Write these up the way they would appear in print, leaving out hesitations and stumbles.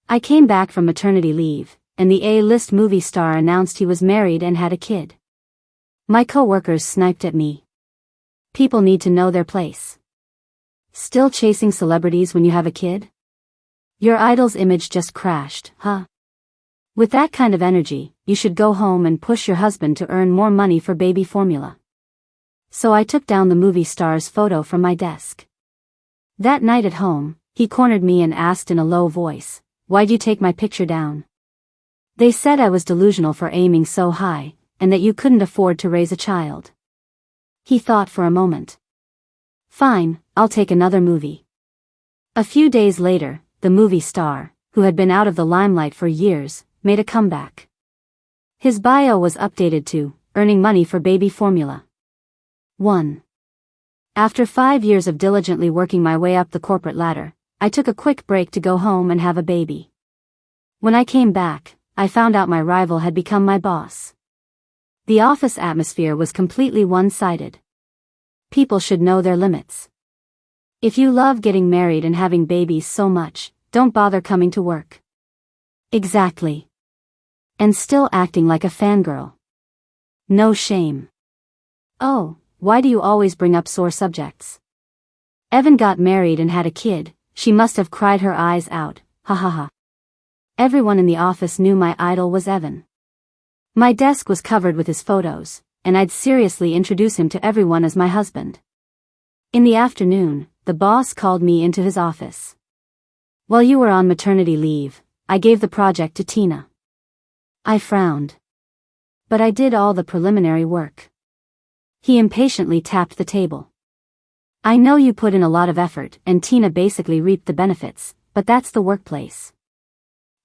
I came back from maternity leave, and the A-list movie star announced he was married and had a kid. My coworkers sniped at me. People need to know their place. Still chasing celebrities when you have a kid? Your idol's image just crashed, huh? With that kind of energy, you should go home and push your husband to earn more money for baby formula. So I took down the movie star's photo from my desk. That night at home, he cornered me and asked in a low voice, "Why'd you take my picture down?" They said I was delusional for aiming so high, and that you couldn't afford to raise a child. He thought for a moment. Fine, I'll take another movie. A few days later, the movie star, who had been out of the limelight for years, made a comeback. His bio was updated to, earning money for baby formula. 1. After 5 years of diligently working my way up the corporate ladder, I took a quick break to go home and have a baby. When I came back, I found out my rival had become my boss. The office atmosphere was completely one-sided. People should know their limits. If you love getting married and having babies so much, don't bother coming to work. Exactly. And still acting like a fangirl. No shame. Oh, why do you always bring up sore subjects? Evan got married and had a kid. She must have cried her eyes out, ha ha ha. Everyone in the office knew my idol was Evan. My desk was covered with his photos, and I'd seriously introduce him to everyone as my husband. In the afternoon, the boss called me into his office. "While you were on maternity leave, I gave the project to Tina." I frowned. "But I did all the preliminary work." He impatiently tapped the table. "I know you put in a lot of effort and Tina basically reaped the benefits, but that's the workplace.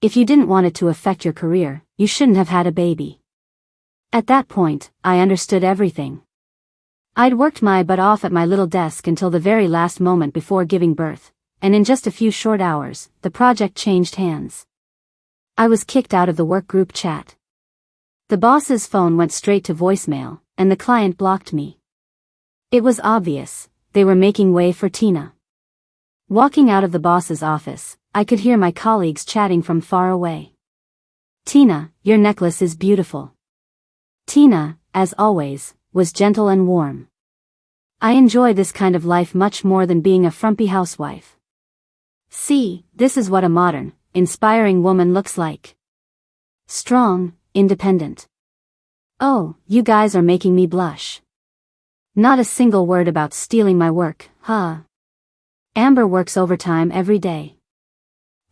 If you didn't want it to affect your career, you shouldn't have had a baby." At that point, I understood everything. I'd worked my butt off at my little desk until the very last moment before giving birth, and in just a few short hours, the project changed hands. I was kicked out of the work group chat. The boss's phone went straight to voicemail, and the client blocked me. It was obvious. They were making way for Tina. Walking out of the boss's office, I could hear my colleagues chatting from far away. "Tina, your necklace is beautiful." Tina, as always, was gentle and warm. I enjoy this kind of life much more than being a frumpy housewife. See, this is what a modern, inspiring woman looks like. Strong, independent. Oh, you guys are making me blush. Not a single word about stealing my work, huh? Amber works overtime every day.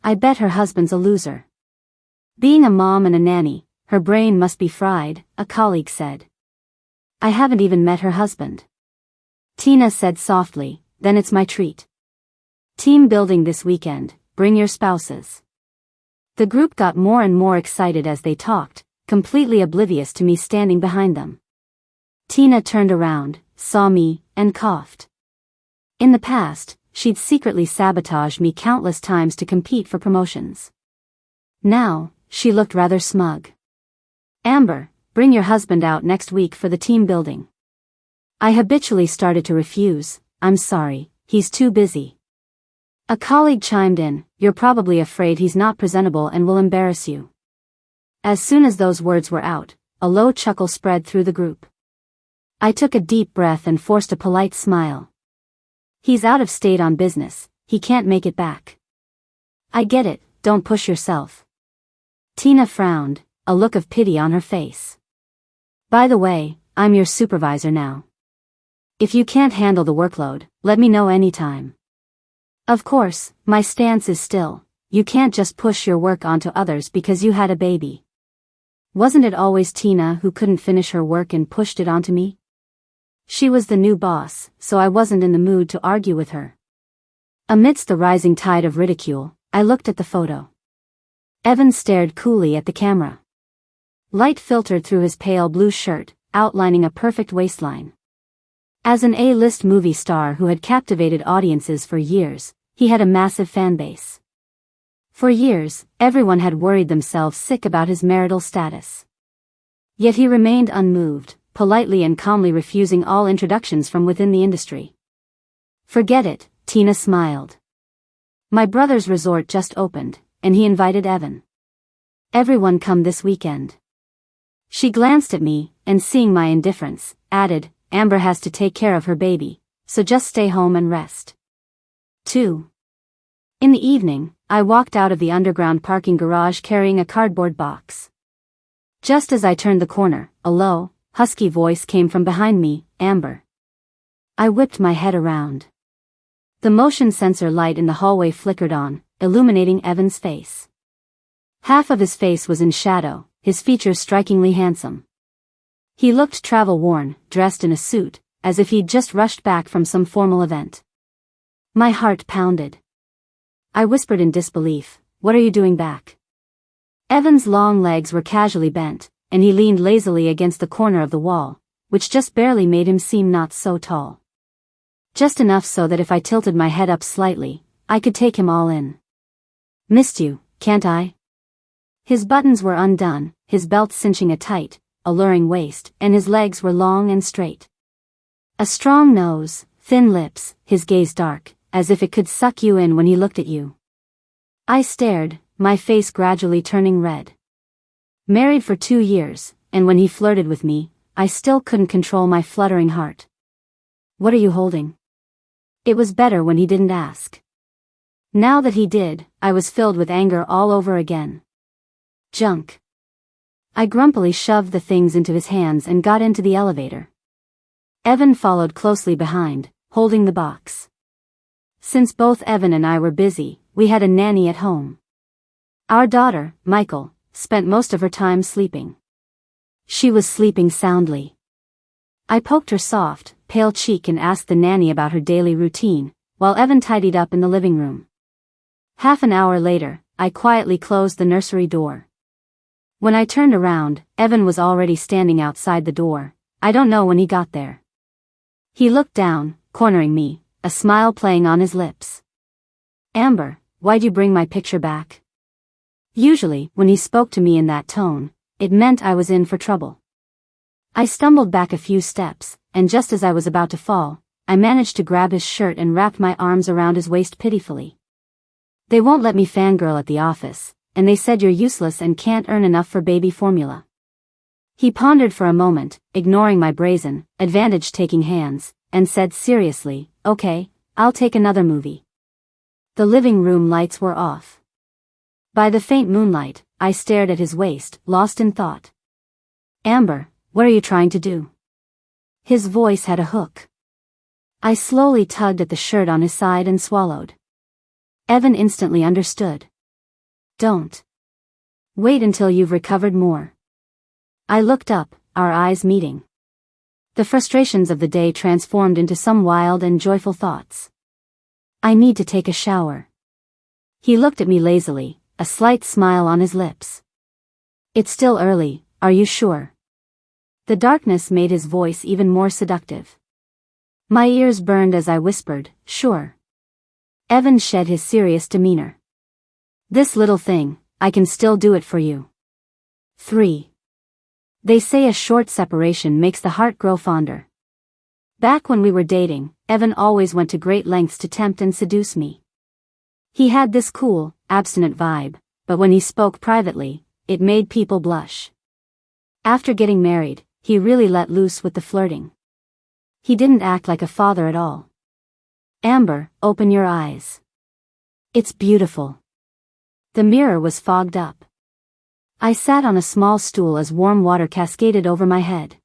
I bet her husband's a loser. Being a mom and a nanny, her brain must be fried, a colleague said. I haven't even met her husband. Tina said softly, then it's my treat. Team building this weekend, bring your spouses. The group got more and more excited as they talked, completely oblivious to me standing behind them. Tina turned around, saw me, and coughed. In the past, she'd secretly sabotaged me countless times to compete for promotions. Now, she looked rather smug. Amber, bring your husband out next week for the team building. I habitually started to refuse. I'm sorry, he's too busy. A colleague chimed in, you're probably afraid he's not presentable and will embarrass you. As soon as those words were out, a low chuckle spread through the group. I took a deep breath and forced a polite smile. He's out of state on business, he can't make it back. I get it, don't push yourself. Tina frowned, a look of pity on her face. By the way, I'm your supervisor now. If you can't handle the workload, let me know anytime. Of course, my stance is still, you can't just push your work onto others because you had a baby. Wasn't it always Tina who couldn't finish her work and pushed it onto me? She was the new boss, so I wasn't in the mood to argue with her. Amidst the rising tide of ridicule, I looked at the photo. Evan stared coolly at the camera. Light filtered through his pale blue shirt, outlining a perfect waistline. As an A-list movie star who had captivated audiences for years, he had a massive fan base. For years, everyone had worried themselves sick about his marital status. Yet he remained unmoved, politely and calmly refusing all introductions from within the industry. Forget it, Tina smiled. My brother's resort just opened, and he invited Evan. Everyone come this weekend. She glanced at me, and seeing my indifference, added, Amber has to take care of her baby, so just stay home and rest. 2. In the evening, I walked out of the underground parking garage carrying a cardboard box. Just as I turned the corner, a low, husky voice came from behind me, Amber. I whipped my head around. The motion sensor light in the hallway flickered on, illuminating Evan's face. Half of his face was in shadow, his features strikingly handsome. He looked travel-worn, dressed in a suit, as if he'd just rushed back from some formal event. My heart pounded. I whispered in disbelief, "What are you doing back?" Evan's long legs were casually bent, and he leaned lazily against the corner of the wall, which just barely made him seem not so tall. Just enough so that if I tilted my head up slightly, I could take him all in. "Missed you, can't I?" His buttons were undone, his belt cinching a tight, alluring waist, and his legs were long and straight. A strong nose, thin lips, his gaze dark, as if it could suck you in when he looked at you. I stared, my face gradually turning red. Married for 2 years, and when he flirted with me, I still couldn't control my fluttering heart. "What are you holding?" It was better when he didn't ask. Now that he did, I was filled with anger all over again. Junk. I grumpily shoved the things into his hands and got into the elevator. Evan followed closely behind, holding the box. Since both Evan and I were busy, we had a nanny at home. Our daughter, Michael, spent most of her time sleeping. She was sleeping soundly. I poked her soft, pale cheek and asked the nanny about her daily routine, while Evan tidied up in the living room. Half an hour later, I quietly closed the nursery door. When I turned around, Evan was already standing outside the door. I don't know when he got there. He looked down, cornering me, a smile playing on his lips. "Amber, why'd you bring my picture back?" Usually, when he spoke to me in that tone, it meant I was in for trouble. I stumbled back a few steps, and just as I was about to fall, I managed to grab his shirt and wrap my arms around his waist pitifully. "They won't let me fangirl at the office, and they said you're useless and can't earn enough for baby formula." He pondered for a moment, ignoring my brazen, advantage-taking hands, and said seriously, "Okay, I'll take another movie." The living room lights were off. By the faint moonlight, I stared at his waist, lost in thought. "Amber, what are you trying to do?" His voice had a hook. I slowly tugged at the shirt on his side and swallowed. Evan instantly understood. "Don't. Wait until you've recovered more." I looked up, our eyes meeting. The frustrations of the day transformed into some wild and joyful thoughts. "I need to take a shower." He looked at me lazily, a slight smile on his lips. "It's still early, are you sure?" The darkness made his voice even more seductive. My ears burned as I whispered, "Sure." Evan shed his serious demeanor. "This little thing, I can still do it for you." 3. They say a short separation makes the heart grow fonder. Back when we were dating, Evan always went to great lengths to tempt and seduce me. He had this cool, abstinent vibe, but when he spoke privately, it made people blush. After getting married, he really let loose with the flirting. He didn't act like a father at all. "Amber, open your eyes. It's beautiful." The mirror was fogged up. I sat on a small stool as warm water cascaded over my head.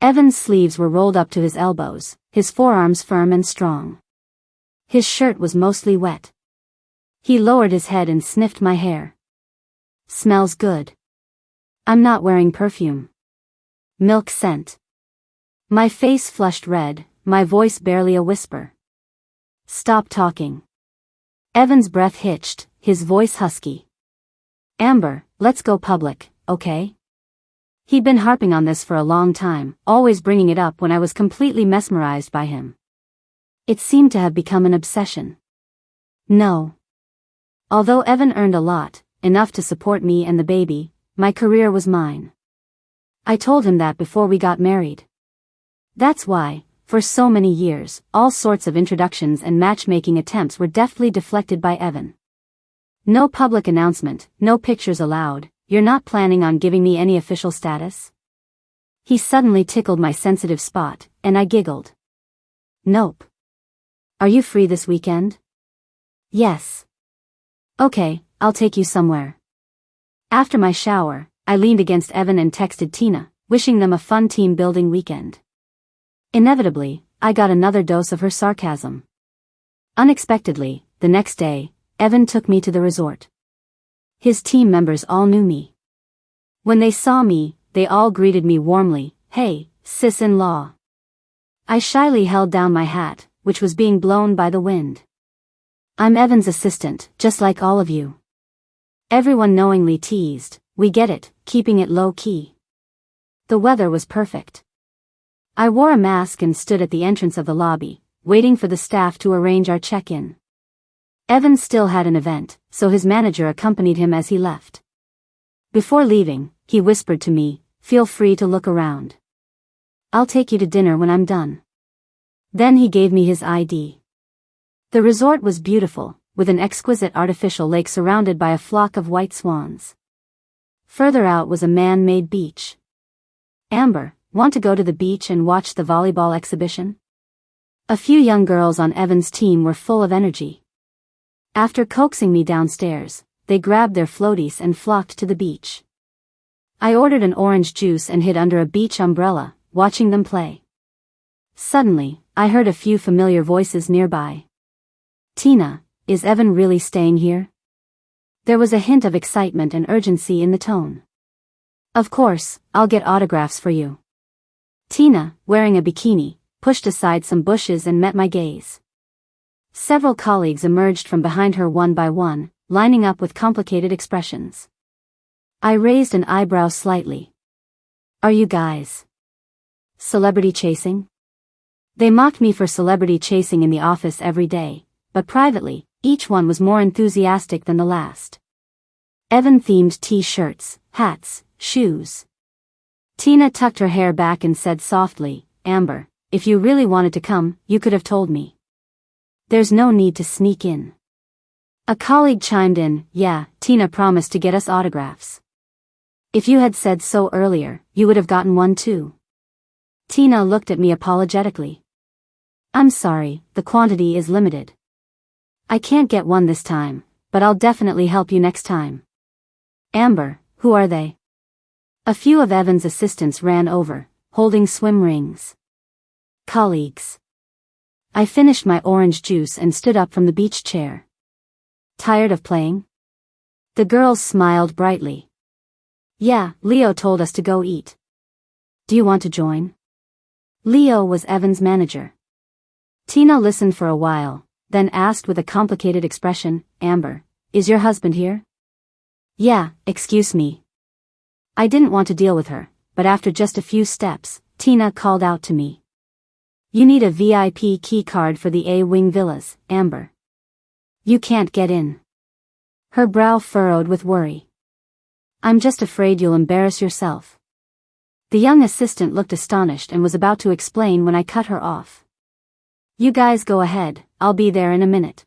Evan's sleeves were rolled up to his elbows, his forearms firm and strong. His shirt was mostly wet. He lowered his head and sniffed my hair. "Smells good." "I'm not wearing perfume." "Milk scent." My face flushed red, my voice barely a whisper. "Stop talking." Evan's breath hitched, his voice husky. "Amber, let's go public, okay?" He'd been harping on this for a long time, always bringing it up when I was completely mesmerized by him. It seemed to have become an obsession. No. Although Evan earned a lot, enough to support me and the baby, my career was mine. I told him that before we got married. That's why, for so many years, all sorts of introductions and matchmaking attempts were deftly deflected by Evan. No public announcement, no pictures allowed. You're not planning on giving me any official status? He suddenly tickled my sensitive spot, and I giggled. Nope. Are you free this weekend? Yes. Okay, I'll take you somewhere. After my shower, I leaned against Evan and texted Tina, wishing them a fun team-building weekend. Inevitably, I got another dose of her sarcasm. Unexpectedly, the next day, Evan took me to the resort. His team members all knew me. When they saw me, they all greeted me warmly, "Hey, sis-in-law." I shyly held down my hat, which was being blown by the wind. "I'm Evan's assistant, just like all of you." Everyone knowingly teased, "We get it," keeping it low-key. The weather was perfect. I wore a mask and stood at the entrance of the lobby, waiting for the staff to arrange our check-in. Evan still had an event, so his manager accompanied him as he left. Before leaving, he whispered to me, "Feel free to look around. I'll take you to dinner when I'm done." Then he gave me his ID. The resort was beautiful, with an exquisite artificial lake surrounded by a flock of white swans. Further out was a man-made beach. "Amber, want to go to the beach and watch the volleyball exhibition?" A few young girls on Evan's team were full of energy. After coaxing me downstairs, they grabbed their floaties and flocked to the beach. I ordered an orange juice and hid under a beach umbrella, watching them play. Suddenly, I heard a few familiar voices nearby. "Tina, is Evan really staying here?" There was a hint of excitement and urgency in the tone. "Of course, I'll get autographs for you." Tina, wearing a bikini, pushed aside some bushes and met my gaze. Several colleagues emerged from behind her one by one, lining up with complicated expressions. I raised an eyebrow slightly. "Are you guys celebrity chasing?" They mocked me for celebrity chasing in the office every day, but privately, each one was more enthusiastic than the last. Evan-themed t-shirts, hats, shoes. Tina tucked her hair back and said softly, "Amber, if you really wanted to come, you could have told me. There's no need to sneak in." A colleague chimed in, "Yeah, Tina promised to get us autographs. If you had said so earlier, you would have gotten one too." Tina looked at me apologetically. "I'm sorry, the quantity is limited. I can't get one this time, but I'll definitely help you next time." "Amber, who are they?" A few of Evan's assistants ran over, holding swim rings. "Colleagues." I finished my orange juice and stood up from the beach chair. "Tired of playing?" The girls smiled brightly. "Yeah, Leo told us to go eat. Do you want to join?" Leo was Evan's manager. Tina listened for a while, then asked with a complicated expression, "Amber, is your husband here?" "Yeah, excuse me." I didn't want to deal with her, but after just a few steps, Tina called out to me. "You need a VIP key card for the A-Wing Villas, Amber. You can't get in." Her brow furrowed with worry. "I'm just afraid you'll embarrass yourself." The young assistant looked astonished and was about to explain when I cut her off. "You guys go ahead, I'll be there in a minute."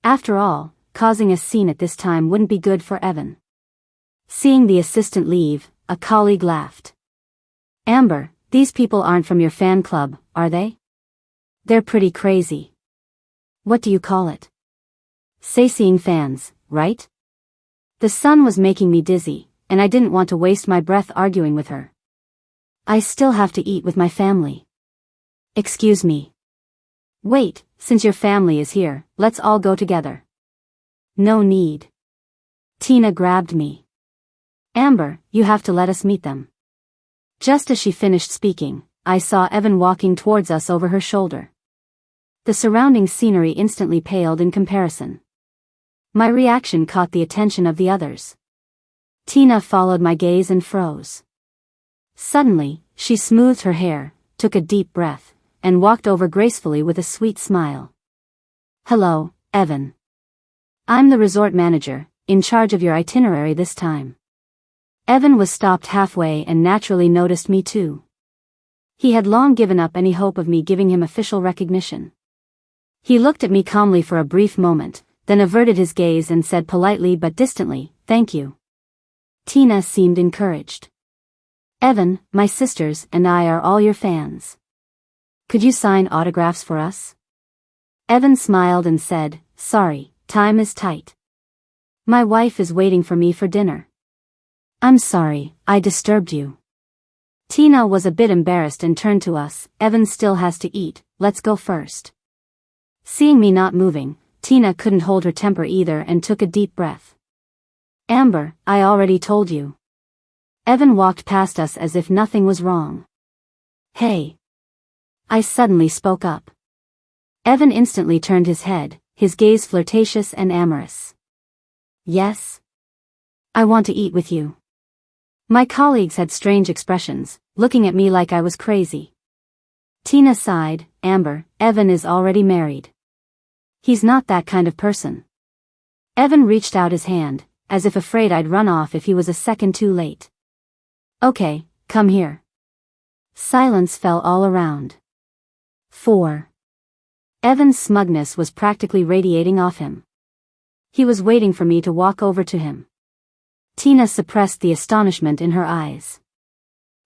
After all, causing a scene at this time wouldn't be good for Evan. Seeing the assistant leave, a colleague laughed. "Amber, these people aren't from your fan club, are they? They're pretty crazy." "What do you call it?" "Sayseeing fans, right?" The sun was making me dizzy, and I didn't want to waste my breath arguing with her. "I still have to eat with my family." "Excuse me." "Wait, since your family is here, let's all go together." "No need." Tina grabbed me. "Amber, you have to let us meet them." Just as she finished speaking, I saw Evan walking towards us over her shoulder. The surrounding scenery instantly paled in comparison. My reaction caught the attention of the others. Tina followed my gaze and froze. Suddenly, she smoothed her hair, took a deep breath, and walked over gracefully with a sweet smile. "Hello, Evan. I'm the resort manager, in charge of your itinerary this time." Evan was stopped halfway and naturally noticed me too. He had long given up any hope of me giving him official recognition. He looked at me calmly for a brief moment, then averted his gaze and said politely but distantly, "Thank you." Tina seemed encouraged. "Evan, my sisters and I are all your fans. Could you sign autographs for us?" Evan smiled and said, "Sorry, time is tight. My wife is waiting for me for dinner." "I'm sorry, I disturbed you." Tina was a bit embarrassed and turned to us. "Evan still has to eat, let's go first." Seeing me not moving, Tina couldn't hold her temper either and took a deep breath. "Amber, I already told you." Evan walked past us as if nothing was wrong. "Hey." I suddenly spoke up. Evan instantly turned his head, his gaze flirtatious and amorous. "Yes? I want to eat with you." My colleagues had strange expressions, looking at me like I was crazy. Tina sighed. "Amber, Evan is already married. He's not that kind of person." Evan reached out his hand, as if afraid I'd run off if he was a second too late. "Okay, come here." Silence fell all around. 4. Evan's smugness was practically radiating off him. He was waiting for me to walk over to him. Tina suppressed the astonishment in her eyes.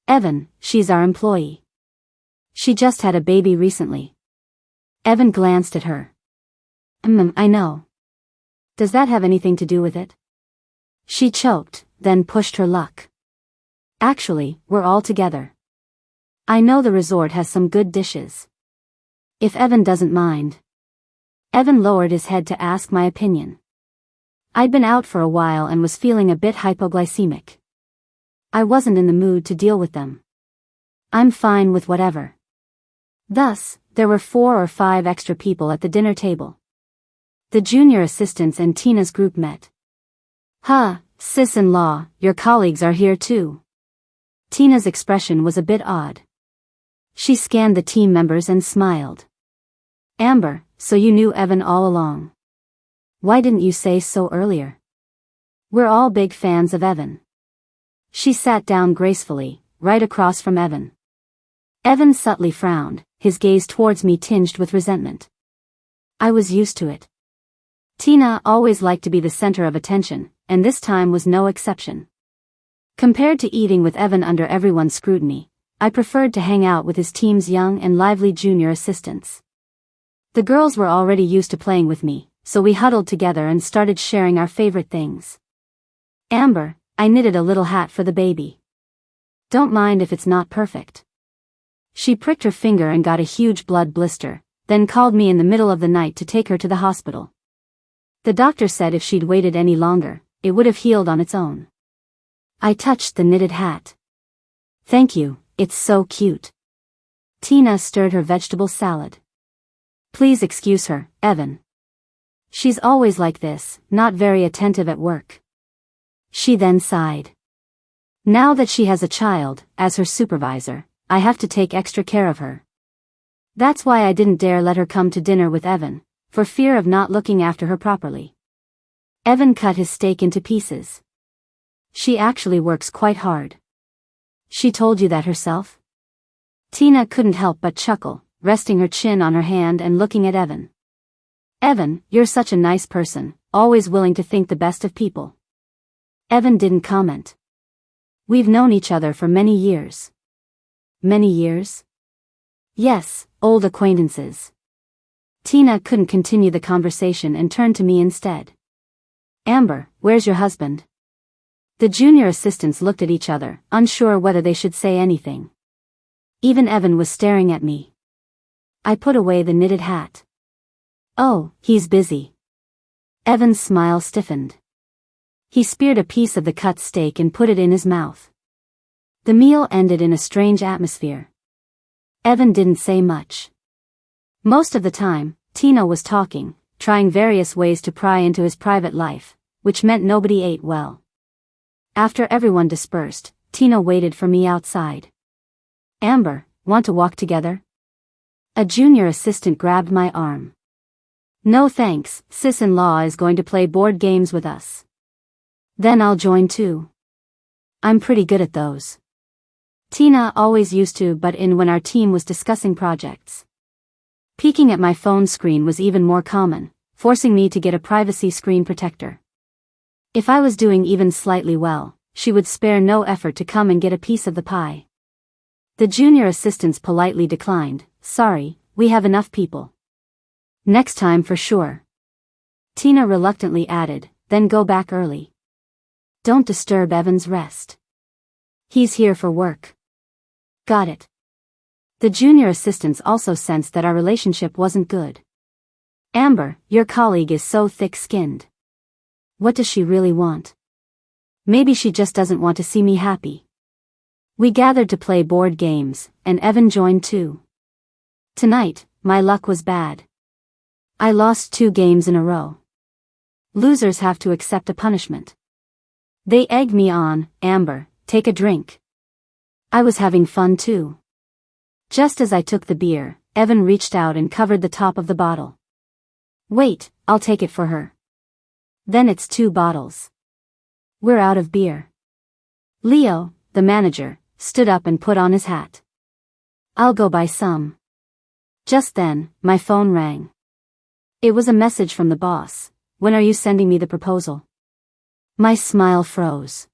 "Evan, she's our employee. She just had a baby recently." Evan glanced at her. I know. Does that have anything to do with it?" She choked, then pushed her luck. "Actually, we're all together. I know the resort has some good dishes. If Evan doesn't mind." Evan lowered his head to ask my opinion. I'd been out for a while and was feeling a bit hypoglycemic. I wasn't in the mood to deal with them. "I'm fine with whatever." Thus, there were 4 or 5 extra people at the dinner table. The junior assistants and Tina's group met. Sis-in-law, your colleagues are here too." Tina's expression was a bit odd. She scanned the team members and smiled. "Amber, so you knew Evan all along. Why didn't you say so earlier? We're all big fans of Evan." She sat down gracefully, right across from Evan. Evan subtly frowned, his gaze towards me tinged with resentment. I was used to it. Tina always liked to be the center of attention, and this time was no exception. Compared to eating with Evan under everyone's scrutiny, I preferred to hang out with his team's young and lively junior assistants. The girls were already used to playing with me, so we huddled together and started sharing our favorite things. "Amber, I knitted a little hat for the baby. Don't mind if it's not perfect." She pricked her finger and got a huge blood blister, then called me in the middle of the night to take her to the hospital. The doctor said if she'd waited any longer, it would have healed on its own. I touched the knitted hat. "Thank you, it's so cute." Tina stirred her vegetable salad. "Please excuse her, Evan. She's always like this, not very attentive at work." She then sighed. "Now that she has a child, as her supervisor, I have to take extra care of her. That's why I didn't dare let her come to dinner with Evan, for fear of not looking after her properly." Evan cut his steak into pieces. "She actually works quite hard." "She told you that herself?" Tina couldn't help but chuckle, resting her chin on her hand and looking at Evan. "Evan, you're such a nice person, always willing to think the best of people." Evan didn't comment. "We've known each other for many years." "Many years?" "Yes, old acquaintances." Tina couldn't continue the conversation and turned to me instead. "Amber, where's your husband?" The junior assistants looked at each other, unsure whether they should say anything. Even Evan was staring at me. I put away the knitted hat. "Oh, he's busy." Evan's smile stiffened. He speared a piece of the cut steak and put it in his mouth. The meal ended in a strange atmosphere. Evan didn't say much. Most of the time, Tina was talking, trying various ways to pry into his private life, which meant nobody ate well. After everyone dispersed, Tina waited for me outside. "Amber, want to walk together?" A junior assistant grabbed my arm. "No thanks, sis-in-law is going to play board games with us." "Then I'll join too. I'm pretty good at those." Tina always used to butt in when our team was discussing projects. Peeking at my phone screen was even more common, forcing me to get a privacy screen protector. If I was doing even slightly well, she would spare no effort to come and get a piece of the pie. The junior assistants politely declined. Sorry, we have enough people. Next time for sure. Tina reluctantly added, then go back early. Don't disturb Evan's rest. He's here for work. Got it. The junior assistants also sensed that our relationship wasn't good. Amber, your colleague is so thick-skinned. What does she really want? Maybe she just doesn't want to see me happy. We gathered to play board games, and Evan joined too. Tonight, my luck was bad. I lost 2 games in a row. Losers have to accept a punishment. They egged me on. Amber, take a drink. I was having fun too. Just as I took the beer, Evan reached out and covered the top of the bottle. Wait, I'll take it for her. Then it's 2 bottles. We're out of beer. Leo, the manager, stood up and put on his hat. I'll go buy some. Just then, my phone rang. It was a message from the boss. When are you sending me the proposal? My smile froze.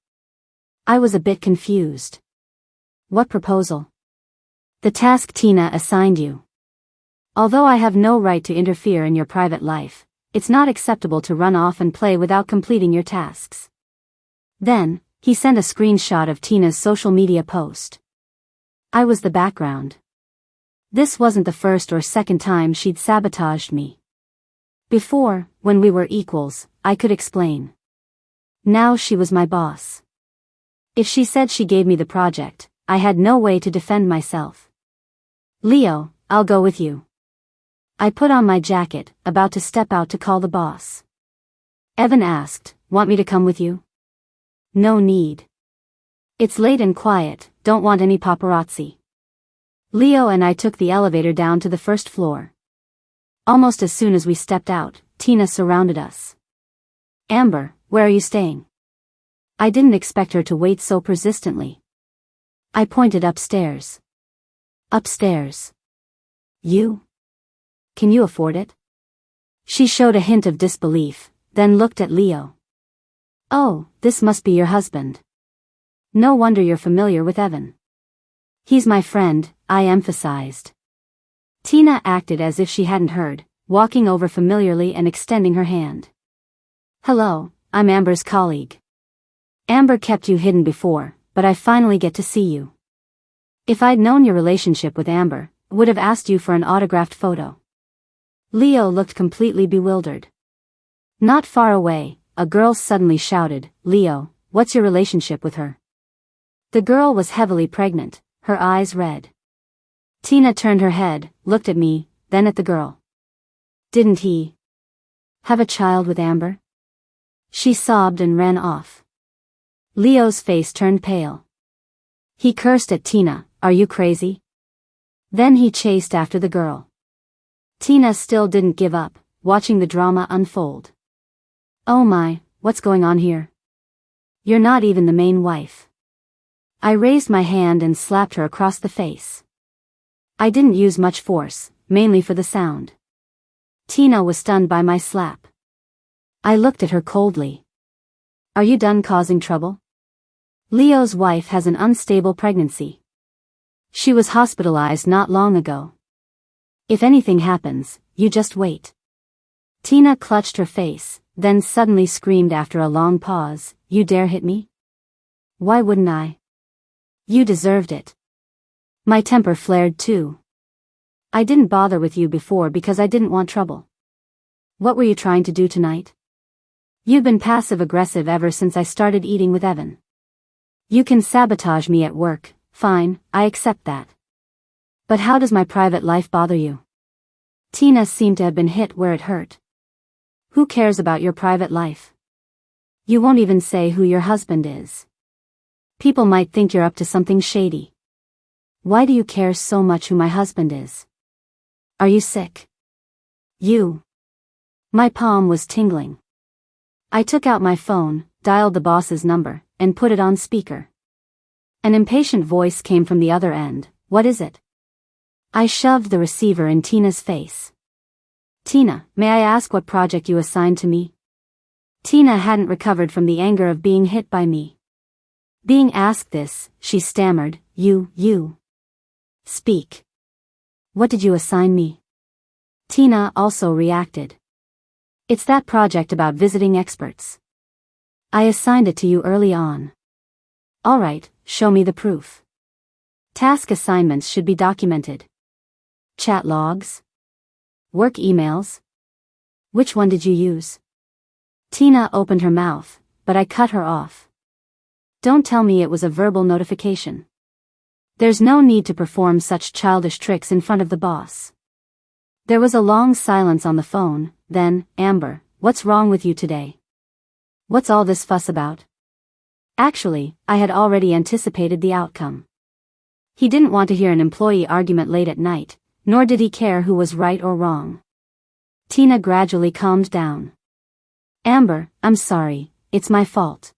I was a bit confused. What proposal? The task Tina assigned you. Although I have no right to interfere in your private life, it's not acceptable to run off and play without completing your tasks. Then, he sent a screenshot of Tina's social media post. I was the background. This wasn't the first or second time she'd sabotaged me. Before, when we were equals, I could explain. Now she was my boss. If she said she gave me the project, I had no way to defend myself. Leo, I'll go with you. I put on my jacket, about to step out to call the boss. Evan asked, want me to come with you? No need. It's late and quiet, don't want any paparazzi. Leo and I took the elevator down to the first floor. Almost as soon as we stepped out, Tina surrounded us. Amber, where are you staying? I didn't expect her to wait so persistently. I pointed upstairs. Upstairs. You? Can you afford it? She showed a hint of disbelief, then looked at Leo. Oh, this must be your husband. No wonder you're familiar with Evan. He's my friend, I emphasized. Tina acted as if she hadn't heard, walking over familiarly and extending her hand. Hello, I'm Amber's colleague. Amber kept you hidden before, but I finally get to see you. If I'd known your relationship with Amber, I would have asked you for an autographed photo. Leo looked completely bewildered. Not far away, a girl suddenly shouted, Leo, what's your relationship with her? The girl was heavily pregnant, her eyes red. Tina turned her head, looked at me, then at the girl. Didn't he have a child with Amber? She sobbed and ran off. Leo's face turned pale. He cursed at Tina, are you crazy? Then he chased after the girl. Tina still didn't give up, watching the drama unfold. Oh my, what's going on here? You're not even the main wife. I raised my hand and slapped her across the face. I didn't use much force, mainly for the sound. Tina was stunned by my slap. I looked at her coldly. Are you done causing trouble? Leo's wife has an unstable pregnancy. She was hospitalized not long ago. If anything happens, you just wait. Tina clutched her face, then suddenly screamed after a long pause, you dare hit me? Why wouldn't I? You deserved it. My temper flared too. I didn't bother with you before because I didn't want trouble. What were you trying to do tonight? You've been passive-aggressive ever since I started eating with Evan. You can sabotage me at work, fine, I accept that. But how does my private life bother you? Tina seemed to have been hit where it hurt. Who cares about your private life? You won't even say who your husband is. People might think you're up to something shady. Why do you care so much who my husband is? Are you sick? You. My palm was tingling. I took out my phone, dialed the boss's number, and put it on speaker. An impatient voice came from the other end, what is it? I shoved the receiver in Tina's face. Tina, may I ask what project you assigned to me? Tina hadn't recovered from the anger of being hit by me. Being asked this, she stammered, You. Speak. What did you assign me? Tina also reacted. It's that project about visiting experts. I assigned it to you early on. Alright, show me the proof. Task assignments should be documented. Chat logs? Work emails? Which one did you use? Tina opened her mouth, but I cut her off. Don't tell me it was a verbal notification. There's no need to perform such childish tricks in front of the boss. There was a long silence on the phone, then, Amber, what's wrong with you today? What's all this fuss about? Actually, I had already anticipated the outcome. He didn't want to hear an employee argument late at night, nor did he care who was right or wrong. Tina gradually calmed down. Amber, I'm sorry, it's my fault.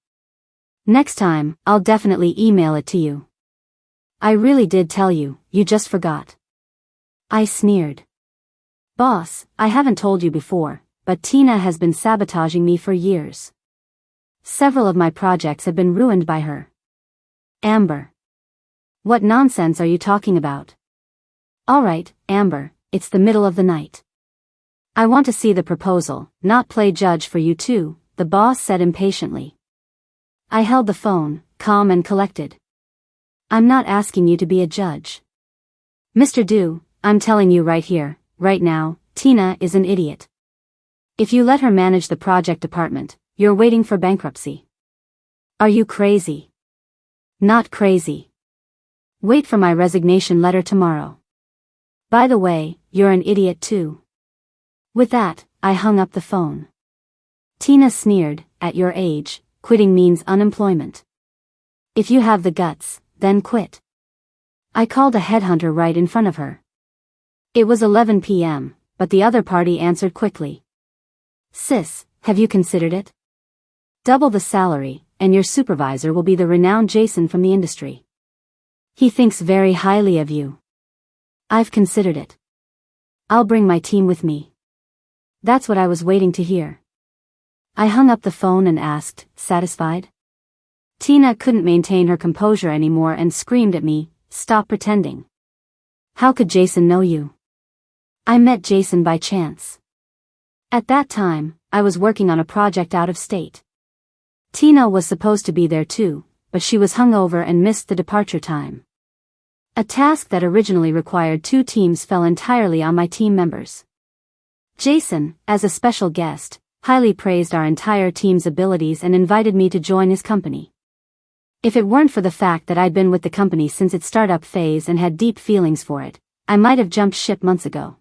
Next time, I'll definitely email it to you. I really did tell you, you just forgot. I sneered. Boss, I haven't told you before, but Tina has been sabotaging me for years. Several of my projects have been ruined by her. Amber. What nonsense are you talking about? Alright, Amber, it's the middle of the night. I want to see the proposal, not play judge for you two, the boss said impatiently. I held the phone, calm and collected. I'm not asking you to be a judge. Mr. Du, I'm telling you right here, right now, Tina is an idiot. If you let her manage the project department, you're waiting for bankruptcy. Are you crazy? Not crazy. Wait for my resignation letter tomorrow. By the way, you're an idiot too. With that, I hung up the phone. Tina sneered, at your age, quitting means unemployment. If you have the guts, then quit. I called a headhunter right in front of her. It was 11 p.m., but the other party answered quickly. Sis, have you considered it? Double the salary, and your supervisor will be the renowned Jason from the industry. He thinks very highly of you. I've considered it. I'll bring my team with me. That's what I was waiting to hear. I hung up the phone and asked, satisfied? Tina couldn't maintain her composure anymore and screamed at me, stop pretending. How could Jason know you? I met Jason by chance. At that time, I was working on a project out of state. Tina was supposed to be there too, but she was hungover and missed the departure time. A task that originally required 2 teams fell entirely on my team members. Jason, as a special guest, highly praised our entire team's abilities and invited me to join his company. If it weren't for the fact that I'd been with the company since its startup phase and had deep feelings for it, I might have jumped ship months ago.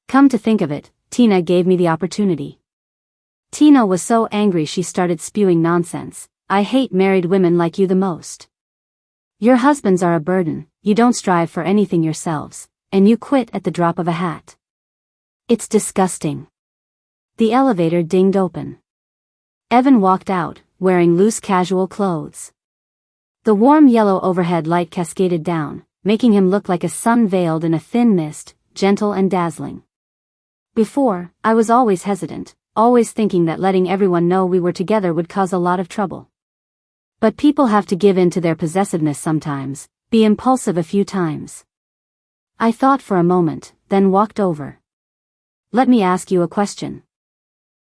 Come to think of it, Tina gave me the opportunity. Tina was so angry she started spewing nonsense. I hate married women like you the most. Your husbands are a burden, you don't strive for anything yourselves, and you quit at the drop of a hat. It's disgusting. The elevator dinged open. Evan walked out, wearing loose casual clothes. The warm yellow overhead light cascaded down, making him look like a sun veiled in a thin mist, gentle and dazzling. Before, I was always hesitant, always thinking that letting everyone know we were together would cause a lot of trouble. But people have to give in to their possessiveness sometimes, be impulsive a few times. I thought for a moment, then walked over. Let me ask you a question.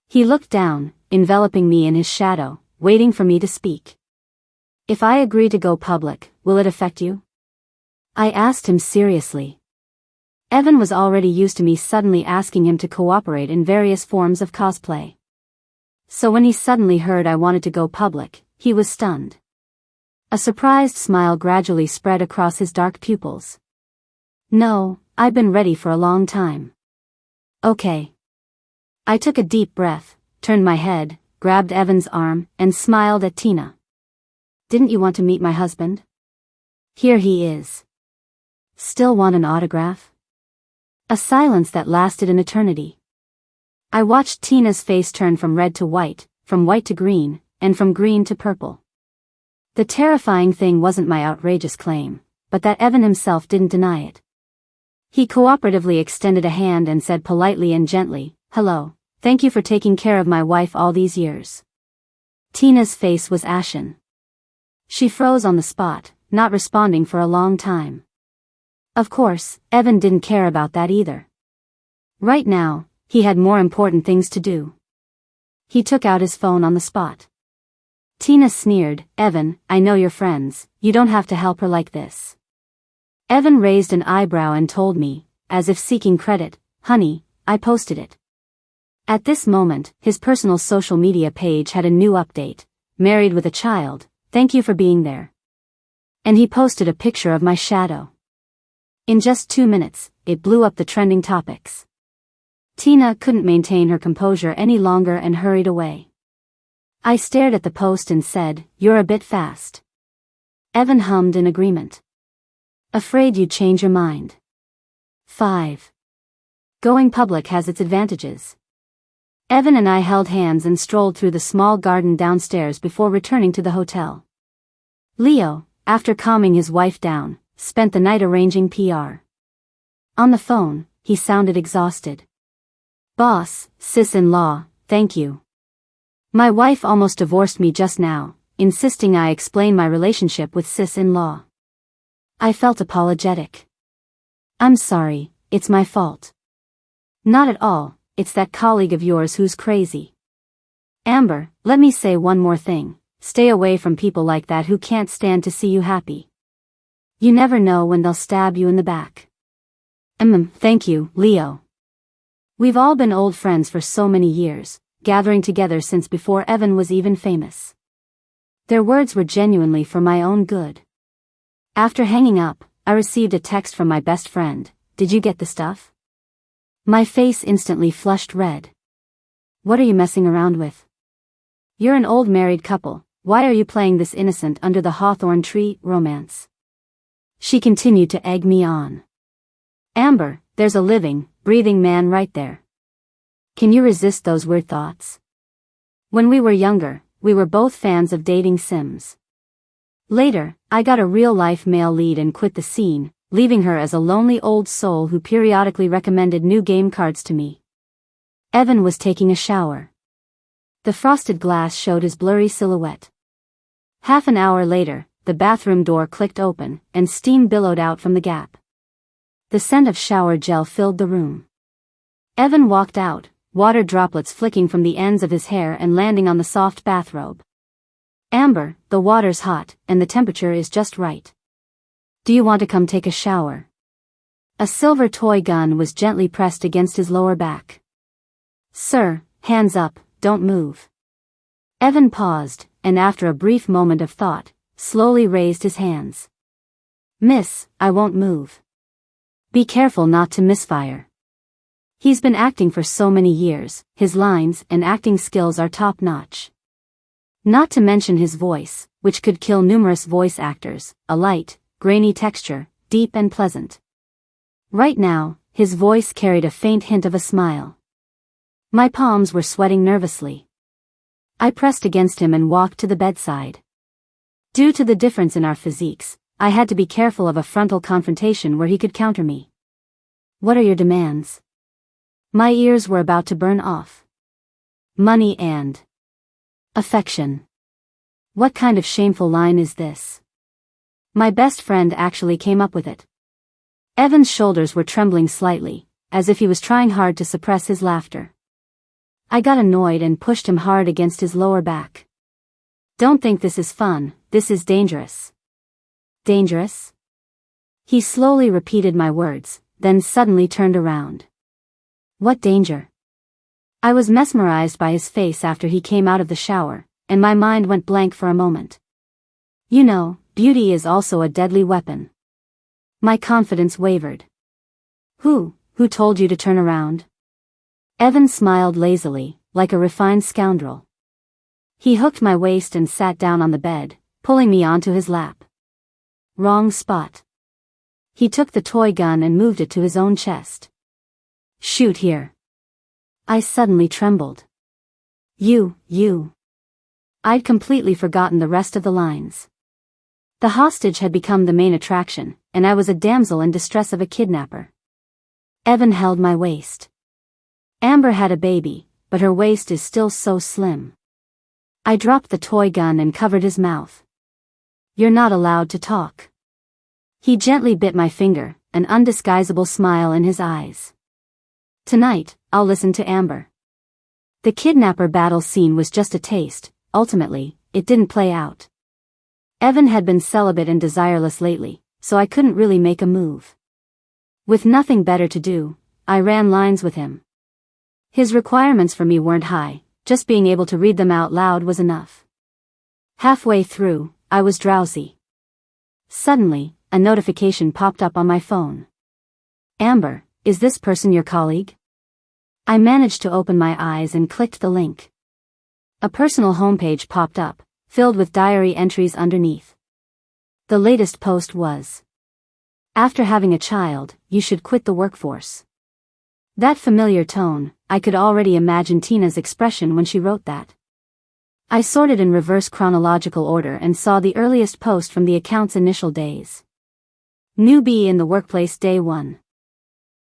He looked down, enveloping me in his shadow, waiting for me to speak. If I agree to go public, will it affect you? I asked him seriously. Evan was already used to me suddenly asking him to cooperate in various forms of cosplay. So when he suddenly heard I wanted to go public, he was stunned. A surprised smile gradually spread across his dark pupils. No, I've been ready for a long time. Okay. I took a deep breath, turned my head, grabbed Evan's arm, and smiled at Tina. Didn't you want to meet my husband? Here he is. Still want an autograph? A silence that lasted an eternity. I watched Tina's face turn from red to white, from white to green, and from green to purple. The terrifying thing wasn't my outrageous claim, but that Evan himself didn't deny it. He cooperatively extended a hand and said politely and gently, "Hello, thank you for taking care of my wife all these years." Tina's face was ashen. She froze on the spot, not responding for a long time. Of course, Evan didn't care about that either. Right now, he had more important things to do. He took out his phone on the spot. Tina sneered, "Evan, I know you're friends, you don't have to help her like this." Evan raised an eyebrow and told me, as if seeking credit, "Honey, I posted it." At this moment, his personal social media page had a new update. "Married with a child, thank you for being there." And he posted a picture of my shadow. In just 2 minutes, it blew up the trending topics. Tina couldn't maintain her composure any longer and hurried away. I stared at the post and said, "You're a bit fast." Evan hummed in agreement. "Afraid you'd change your mind." 5. Going public has its advantages. Evan and I held hands and strolled through the small garden downstairs before returning to the hotel. Leo, after calming his wife down, spent the night arranging PR. On the phone, he sounded exhausted. "Boss, sis-in-law, thank you. My wife almost divorced me just now, insisting I explain my relationship with sis-in-law." I felt apologetic. "I'm sorry, it's my fault." "Not at all, it's that colleague of yours who's crazy." "Amber, let me say one more thing, stay away from people like that who can't stand to see you happy. You never know when they'll stab you in the back." Thank you, Leo. We've all been old friends for so many years, gathering together since before Evan was even famous. Their words were genuinely for my own good. After hanging up, I received a text from my best friend, "Did you get the stuff?" My face instantly flushed red. "What are you messing around with? You're an old married couple, why are you playing this innocent under the hawthorn tree romance?" She continued to egg me on. "Amber, there's a living, breathing man right there. Can you resist those weird thoughts?" When we were younger, we were both fans of dating sims. Later, I got a real-life male lead and quit the scene, leaving her as a lonely old soul who periodically recommended new game cards to me. Evan was taking a shower. The frosted glass showed his blurry silhouette. Half an hour later, the bathroom door clicked open, and steam billowed out from the gap. The scent of shower gel filled the room. Evan walked out, water droplets flicking from the ends of his hair and landing on the soft bathrobe. "Amber, the water's hot, and the temperature is just right. Do you want to come take a shower?" A silver toy gun was gently pressed against his lower back. "Sir, hands up, don't move." Evan paused, and after a brief moment of thought, slowly raised his hands. "Miss, I won't move. Be careful not to misfire." He's been acting for so many years, his lines and acting skills are top-notch. Not to mention his voice, which could kill numerous voice actors, a light, grainy texture, deep and pleasant. Right now, his voice carried a faint hint of a smile. My palms were sweating nervously. I pressed against him and walked to the bedside. Due to the difference in our physiques, I had to be careful of a frontal confrontation where he could counter me. "What are your demands?" My ears were about to burn off. "Money and affection." What kind of shameful line is this? My best friend actually came up with it. Evan's shoulders were trembling slightly, as if he was trying hard to suppress his laughter. I got annoyed and pushed him hard against his lower back. "Don't think this is fun, this is dangerous." "Dangerous?" He slowly repeated my words, then suddenly turned around. "What danger?" I was mesmerized by his face after he came out of the shower, and my mind went blank for a moment. "You know, beauty is also a deadly weapon." My confidence wavered. Who told you to turn around?" Evan smiled lazily, like a refined scoundrel. He hooked my waist and sat down on the bed, pulling me onto his lap. Wrong spot. He took the toy gun and moved it to his own chest. "Shoot here." I suddenly trembled. You. I'd completely forgotten the rest of the lines. The hostage had become the main attraction, and I was a damsel in distress of a kidnapper. Evan held my waist. Amber had a baby, but her waist is still so slim. I dropped the toy gun and covered his mouth. You're not allowed to talk. He gently bit my finger, an undisguisable smile in his eyes. Tonight, I'll listen to Amber. The kidnapper battle scene was just a taste. Ultimately, it didn't play out. Evan had been celibate and desireless lately, so I couldn't really make a move. With nothing better to do, I ran lines with him. His requirements for me weren't high, just being able to read them out loud was enough. Halfway through, I was drowsy. Suddenly, a notification popped up on my phone. Amber, is this person your colleague? I managed to open my eyes and clicked the link. A personal homepage popped up, filled with diary entries underneath. The latest post was, after having a child, you should quit the workforce. That familiar tone, I could already imagine Tina's expression when she wrote that. I sorted in reverse chronological order and saw the earliest post from the account's initial days. Newbie in the workplace day 1.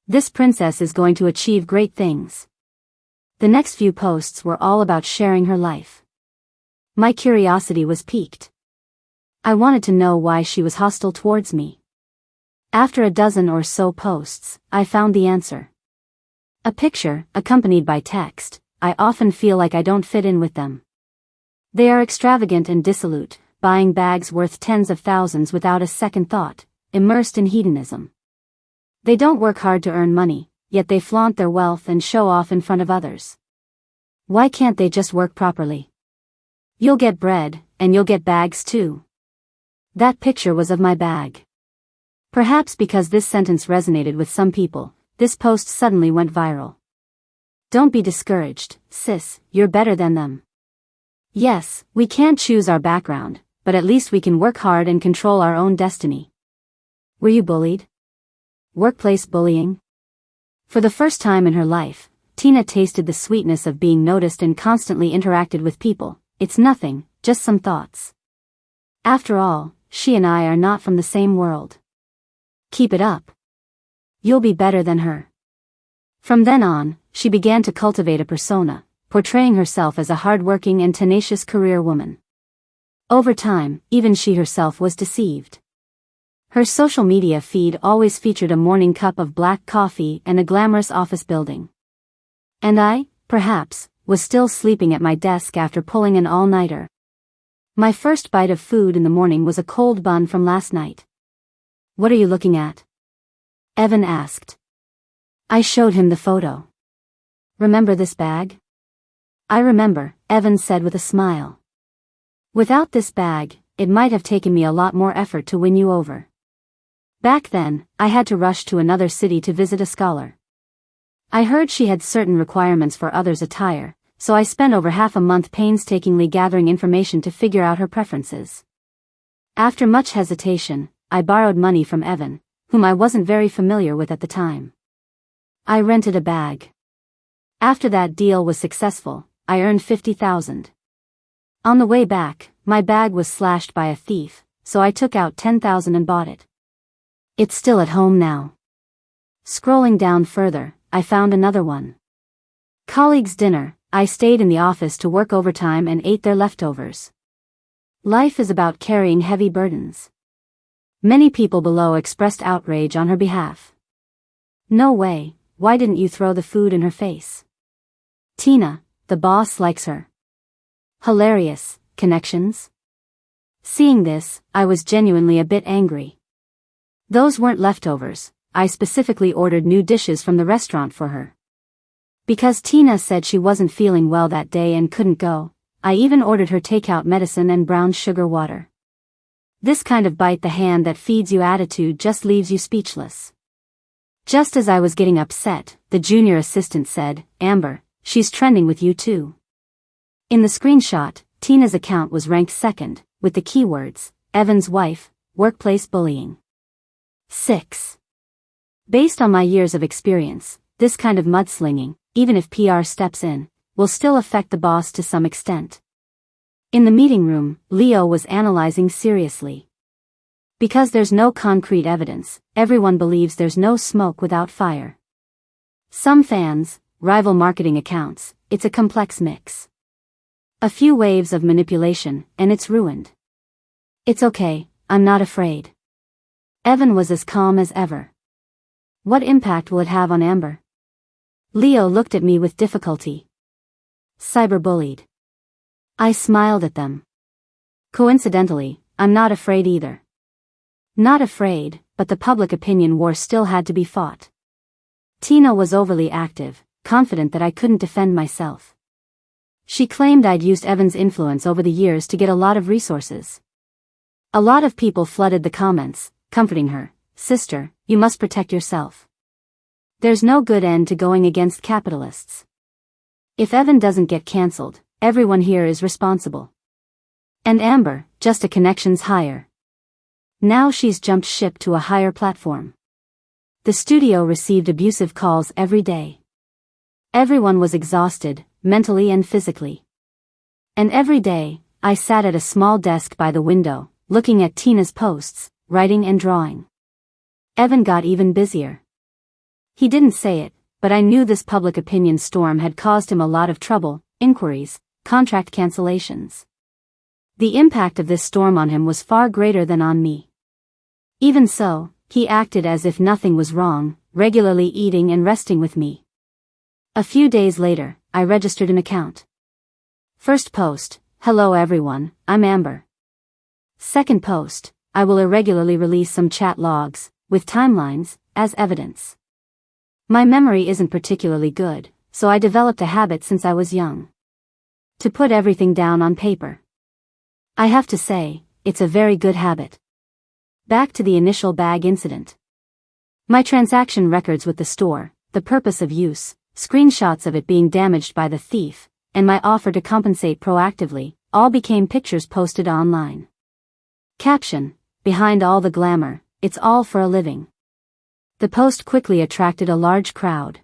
This princess is going to achieve great things. The next few posts were all about sharing her life. My curiosity was piqued. I wanted to know why she was hostile towards me. After a dozen or so posts, I found the answer. A picture, accompanied by text. I often feel like I don't fit in with them. They are extravagant and dissolute, buying bags worth tens of thousands without a second thought, immersed in hedonism. They don't work hard to earn money, yet they flaunt their wealth and show off in front of others. Why can't they just work properly? You'll get bread, and you'll get bags too. That picture was of my bag. Perhaps because this sentence resonated with some people, this post suddenly went viral. Don't be discouraged, sis, you're better than them. Yes, we can't choose our background, but at least we can work hard and control our own destiny. Were you bullied? Workplace bullying? For the first time in her life, Tina tasted the sweetness of being noticed and constantly interacted with people. It's nothing, just some thoughts. After all, she and I are not from the same world. Keep it up. You'll be better than her. From then on, she began to cultivate a persona, portraying herself as a hardworking and tenacious career woman. Over time, even she herself was deceived. Her social media feed always featured a morning cup of black coffee and a glamorous office building. And I, perhaps, was still sleeping at my desk after pulling an all-nighter. My first bite of food in the morning was a cold bun from last night. What are you looking at? Evan asked. I showed him the photo. Remember this bag? I remember, Evan said with a smile. Without this bag, it might have taken me a lot more effort to win you over. Back then, I had to rush to another city to visit a scholar. I heard she had certain requirements for others' attire, so I spent over half a month painstakingly gathering information to figure out her preferences. After much hesitation, I borrowed money from Evan, whom I wasn't very familiar with at the time. I rented a bag. After that deal was successful, I earned $50,000. On the way back, my bag was slashed by a thief, so I took out $10,000 and bought it. It's still at home now. Scrolling down further, I found another one. Colleagues' dinner. I stayed in the office to work overtime and ate their leftovers. Life is about carrying heavy burdens. Many people below expressed outrage on her behalf. No way, why didn't you throw the food in her face? Tina, the boss likes her. Hilarious, connections? Seeing this, I was genuinely a bit angry. Those weren't leftovers, I specifically ordered new dishes from the restaurant for her. Because Tina said she wasn't feeling well that day and couldn't go, I even ordered her takeout medicine and brown sugar water. This kind of bite the hand that feeds you attitude just leaves you speechless. Just as I was getting upset, the junior assistant said, Amber, she's trending with you too. In the screenshot, Tina's account was ranked second, with the keywords, Evan's wife, workplace bullying. 6. Based on my years of experience, this kind of mudslinging, even if PR steps in, will still affect the boss to some extent. In the meeting room, Leo was analyzing seriously. Because there's no concrete evidence, everyone believes there's no smoke without fire. Some fans, rival marketing accounts, it's a complex mix. A few waves of manipulation, and it's ruined. It's okay, I'm not afraid. Evan was as calm as ever. What impact will it have on Amber? Leo looked at me with difficulty. Cyberbullied. I smiled at them. Coincidentally, I'm not afraid either. Not afraid, but the public opinion war still had to be fought. Tina was overly active, confident that I couldn't defend myself. She claimed I'd used Evan's influence over the years to get a lot of resources. A lot of people flooded the comments, comforting her. Sister, you must protect yourself. There's no good end to going against capitalists. If Evan doesn't get cancelled, everyone here is responsible. And Amber, just a connections hire. Now she's jumped ship to a higher platform. The studio received abusive calls every day. Everyone was exhausted, mentally and physically. And every day, I sat at a small desk by the window, looking at Tina's posts, writing and drawing. Evan got even busier. He didn't say it, but I knew this public opinion storm had caused him a lot of trouble, inquiries, contract cancellations. The impact of this storm on him was far greater than on me. Even so, he acted as if nothing was wrong, regularly eating and resting with me. A few days later, I registered an account. First post, hello everyone, I'm Amber. Second post, I will irregularly release some chat logs, with timelines, as evidence. My memory isn't particularly good, so I developed a habit since I was young. To put everything down on paper. I have to say, it's a very good habit. Back to the initial bag incident. My transaction records with the store, the purpose of use, screenshots of it being damaged by the thief, and my offer to compensate proactively, all became pictures posted online. Caption, behind all the glamour, it's all for a living. The post quickly attracted a large crowd.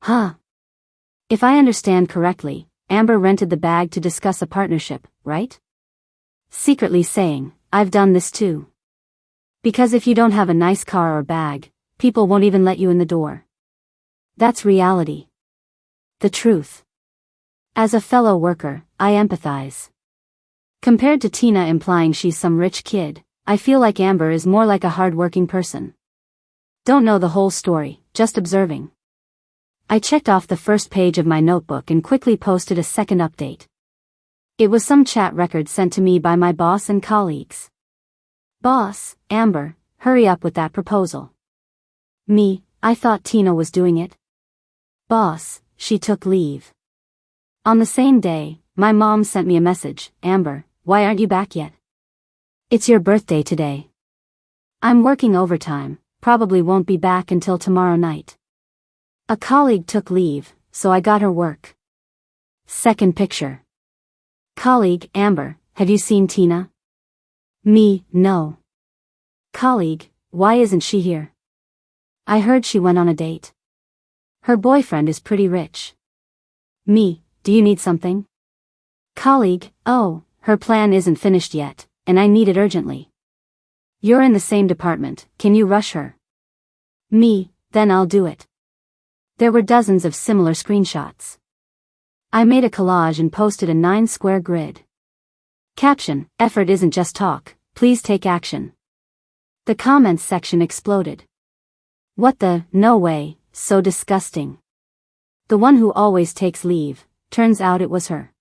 Huh. If I understand correctly, Amber rented the bag to discuss a partnership, right? Secretly saying, I've done this too. Because if you don't have a nice car or bag, people won't even let you in the door. That's reality. The truth. As a fellow worker, I empathize. Compared to Tina implying she's some rich kid, I feel like Amber is more like a hard-working person. Don't know the whole story, just observing. I checked off the first page of my notebook and quickly posted a second update. It was some chat record sent to me by my boss and colleagues. Boss, Amber, hurry up with that proposal. Me, I thought Tina was doing it. Boss, she took leave. On the same day, my mom sent me a message, Amber, why aren't you back yet? It's your birthday today. I'm working overtime, probably won't be back until tomorrow night. A colleague took leave, so I got her work. Second picture. Colleague, Amber, have you seen Tina? Me, no. Colleague, why isn't she here? I heard she went on a date. Her boyfriend is pretty rich. Me, do you need something? Colleague, oh, her plan isn't finished yet, and I need it urgently. You're in the same department, can you rush her? Me, then I'll do it. There were dozens of similar screenshots. I made a collage and posted a 9-square grid. Caption, effort isn't just talk, please take action. The comments section exploded. What the, no way, so disgusting. The one who always takes leave, turns out it was her.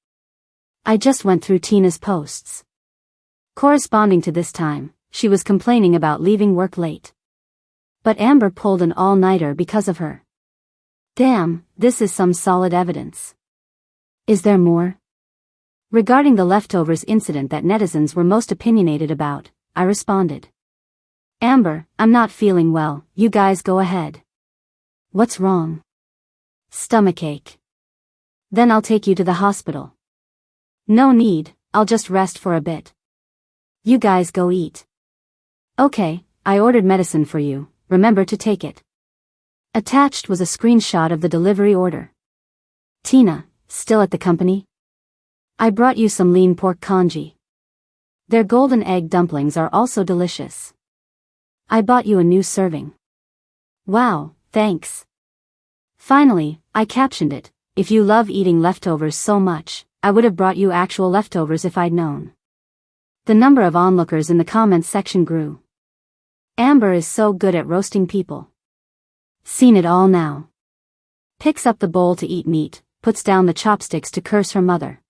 I just went through Tina's posts. Corresponding to this time, she was complaining about leaving work late. But Amber pulled an all-nighter because of her. Damn, this is some solid evidence. Is there more? Regarding the leftovers incident that netizens were most opinionated about, I responded. Amber, I'm not feeling well, you guys go ahead. What's wrong? Stomachache. Then I'll take you to the hospital. No need, I'll just rest for a bit. You guys go eat. Okay, I ordered medicine for you, remember to take it. Attached was a screenshot of the delivery order. Tina, still at the company? I brought you some lean pork congee. Their golden egg dumplings are also delicious. I bought you a new serving. Wow, thanks. Finally, I captioned it, "If you love eating leftovers so much, I would have brought you actual leftovers if I'd known." The number of onlookers in the comments section grew. Amber is so good at roasting people. Seen it all now. Picks up the bowl to eat meat, puts down the chopsticks to curse her mother.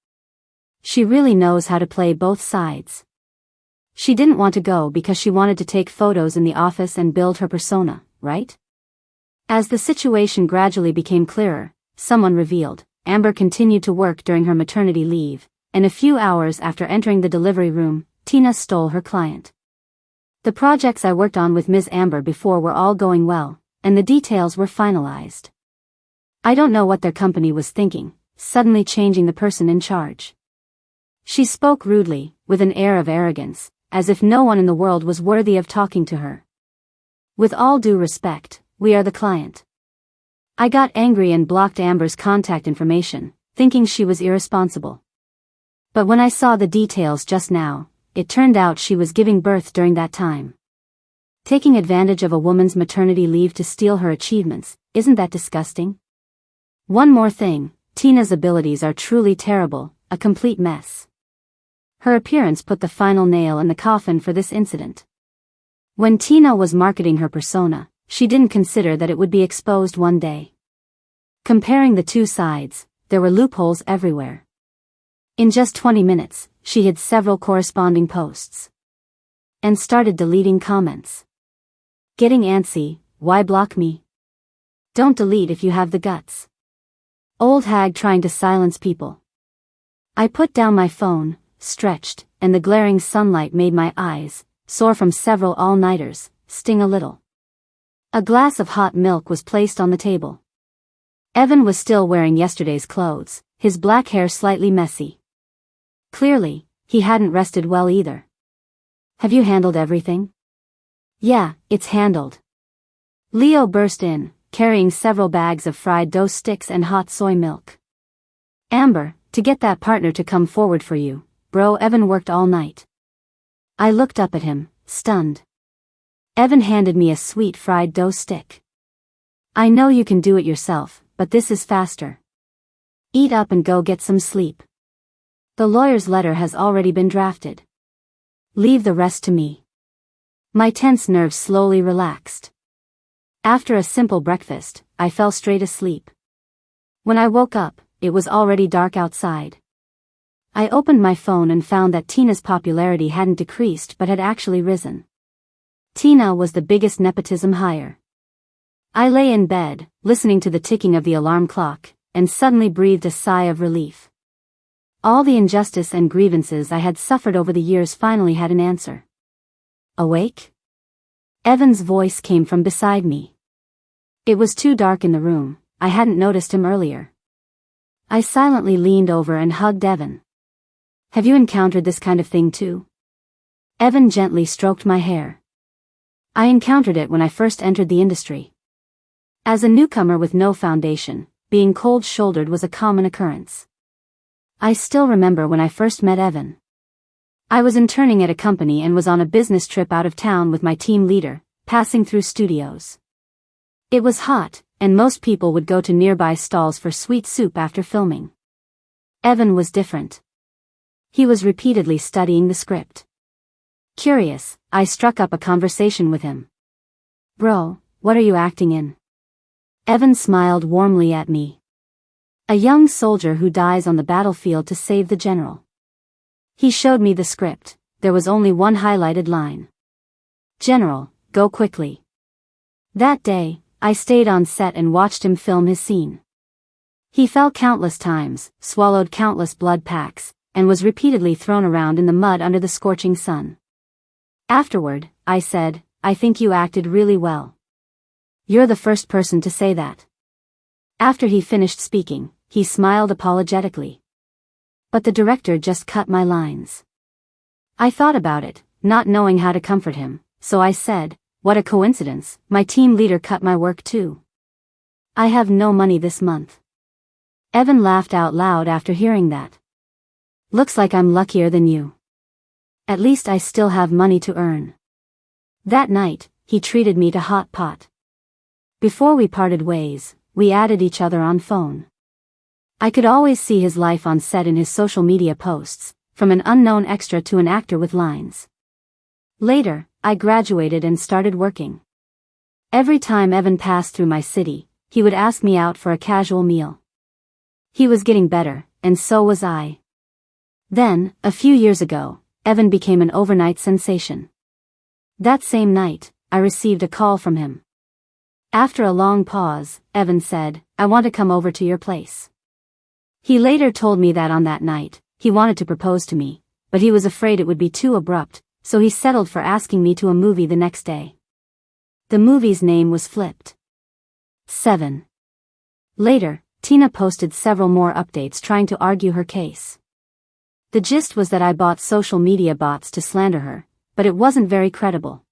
She really knows how to play both sides. She didn't want to go because she wanted to take photos in the office and build her persona, right? As the situation gradually became clearer, someone revealed, Amber continued to work during her maternity leave, and a few hours after entering the delivery room, Tina stole her client. The projects I worked on with Ms. Amber before were all going well, and the details were finalized. I don't know what their company was thinking, suddenly changing the person in charge. She spoke rudely, with an air of arrogance, as if no one in the world was worthy of talking to her. With all due respect, we are the client. I got angry and blocked Amber's contact information, thinking she was irresponsible. But when I saw the details just now, it turned out she was giving birth during that time. Taking advantage of a woman's maternity leave to steal her achievements, isn't that disgusting? One more thing, Tina's abilities are truly terrible, a complete mess. Her appearance put the final nail in the coffin for this incident. When Tina was marketing her persona, she didn't consider that it would be exposed one day. Comparing the two sides, there were loopholes everywhere. In just 20 minutes, she hid several corresponding posts. And started deleting comments. Getting antsy, why block me? Don't delete if you have the guts. Old hag trying to silence people. I put down my phone, stretched, and the glaring sunlight made my eyes, sore from several all-nighters, sting a little. A glass of hot milk was placed on the table. Evan was still wearing yesterday's clothes, his black hair slightly messy. Clearly, he hadn't rested well either. Have you handled everything? Yeah, it's handled. Leo burst in, carrying several bags of fried dough sticks and hot soy milk. Amber, to get that partner to come forward for you, bro. Evan worked all night. I looked up at him, stunned. Evan handed me a sweet fried dough stick. I know you can do it yourself, but this is faster. Eat up and go get some sleep. The lawyer's letter has already been drafted. Leave the rest to me. My tense nerves slowly relaxed. After a simple breakfast, I fell straight asleep. When I woke up, it was already dark outside. I opened my phone and found that Tina's popularity hadn't decreased but had actually risen. Tina was the biggest nepotism hire. I lay in bed, listening to the ticking of the alarm clock, and suddenly breathed a sigh of relief. All the injustice and grievances I had suffered over the years finally had an answer. Awake? Evan's voice came from beside me. It was too dark in the room, I hadn't noticed him earlier. I silently leaned over and hugged Evan. Have you encountered this kind of thing too? Evan gently stroked my hair. I encountered it when I first entered the industry. As a newcomer with no foundation, being cold-shouldered was a common occurrence. I still remember when I first met Evan. I was interning at a company and was on a business trip out of town with my team leader, passing through studios. It was hot, and most people would go to nearby stalls for sweet soup after filming. Evan was different. He was repeatedly studying the script. Curious, I struck up a conversation with him. Bro, what are you acting in? Evan smiled warmly at me. A young soldier who dies on the battlefield to save the general. He showed me the script, there was only one highlighted line. General, go quickly. That day, I stayed on set and watched him film his scene. He fell countless times, swallowed countless blood packs, and was repeatedly thrown around in the mud under the scorching sun. Afterward, I said, I think you acted really well. You're the first person to say that. After he finished speaking, he smiled apologetically. But the director just cut my lines. I thought about it, not knowing how to comfort him, so I said, what a coincidence, my team leader cut my work too. I have no money this month. Evan laughed out loud after hearing that. Looks like I'm luckier than you. At least I still have money to earn. That night, he treated me to hot pot. Before we parted ways, we added each other on phone. I could always see his life on set in his social media posts, from an unknown extra to an actor with lines. Later, I graduated and started working. Every time Evan passed through my city, he would ask me out for a casual meal. He was getting better, and so was I. Then, a few years ago, Evan became an overnight sensation. That same night, I received a call from him. After a long pause, Evan said, "I want to come over to your place." He later told me that on that night, he wanted to propose to me, but he was afraid it would be too abrupt, so he settled for asking me to a movie the next day. The movie's name was Flipped. 7. Later, Tina posted several more updates trying to argue her case. The gist was that I bought social media bots to slander her, but it wasn't very credible.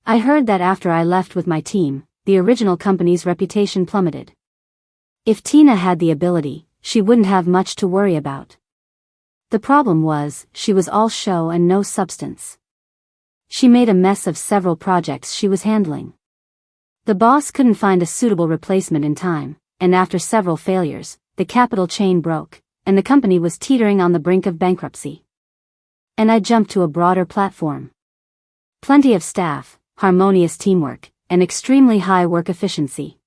I heard that after I left with my team, the original company's reputation plummeted. If Tina had the ability, she wouldn't have much to worry about. The problem was, she was all show and no substance. She made a mess of several projects she was handling. The boss couldn't find a suitable replacement in time, and after several failures, the capital chain broke, and the company was teetering on the brink of bankruptcy. And I jumped to a broader platform. Plenty of staff, harmonious teamwork, and extremely high work efficiency.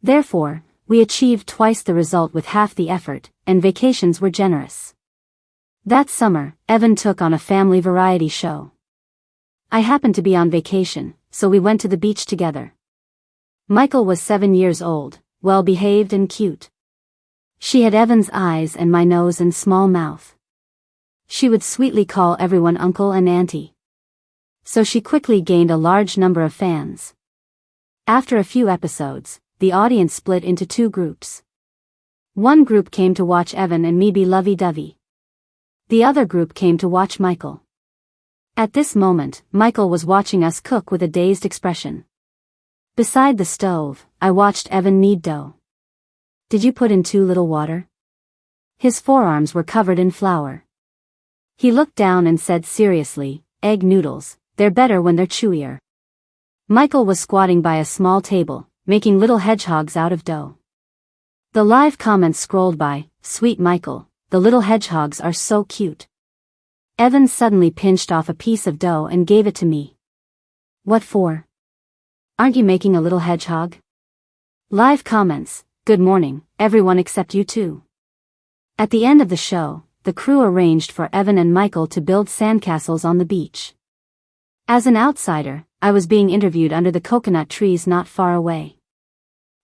Therefore, we achieved twice the result with half the effort, and vacations were generous. That summer, Evan took on a family variety show. I happened to be on vacation, so we went to the beach together. Michael was 7 years old, well-behaved and cute. She had Evan's eyes and my nose and small mouth. She would sweetly call everyone uncle and auntie. So she quickly gained a large number of fans. After a few episodes, the audience split into two groups. One group came to watch Evan and me be lovey-dovey. The other group came to watch Michael. At this moment, Michael was watching us cook with a dazed expression. Beside the stove, I watched Evan knead dough. "Did you put in too little water?" His forearms were covered in flour. He looked down and said seriously, "Egg noodles, they're better when they're chewier." Michael was squatting by a small table, making little hedgehogs out of dough. The live comments scrolled by, "Sweet Michael, the little hedgehogs are so cute." Evan suddenly pinched off a piece of dough and gave it to me. "What for? Aren't you making a little hedgehog?" Live comments, "Good morning, everyone except you two." At the end of the show, the crew arranged for Evan and Michael to build sandcastles on the beach. As an outsider, I was being interviewed under the coconut trees not far away.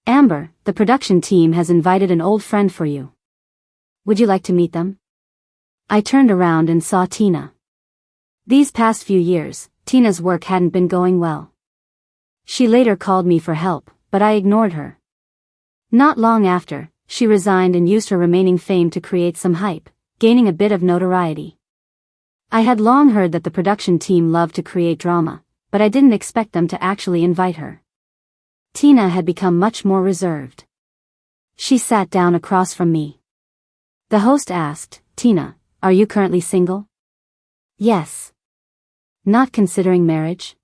"Amber, the production team has invited an old friend for you. Would you like to meet them?" I turned around and saw Tina. These past few years, Tina's work hadn't been going well. She later called me for help, but I ignored her. Not long after, she resigned and used her remaining fame to create some hype, gaining a bit of notoriety. I had long heard that the production team loved to create drama, but I didn't expect them to actually invite her. Tina had become much more reserved. She sat down across from me. The host asked, "Tina, are you currently single?" "Yes." "Not considering marriage?"